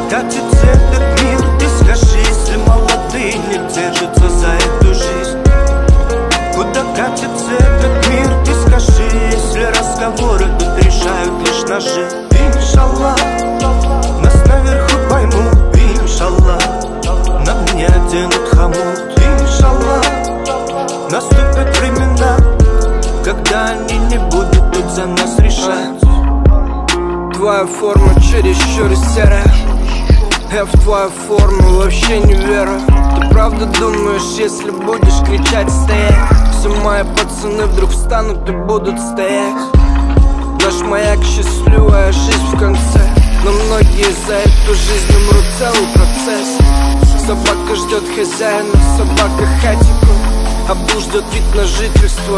катится этот мир? Ты скажи, если молодые не держатся за эту жизнь. Куда катится этот мир? Ты скажи, если разговоры тут решают лишь ножи. Иншаллах, нас наверху поймут. Иншаллах, на мне оденут хомут. Иншаллах, наступят времена, когда они не будут тут за нас решать. Твоя форма чересчур серая, я в твою форму вообще не верю. Ты правда думаешь, если будешь кричать стоять, все мои пацаны вдруг встанут и будут стоять? Наш маяк счастливая жизнь в конце, но многие за эту жизнь умрут целый процесс. Собака ждет хозяина, собака хатику, а Бу ждет вид на жительство.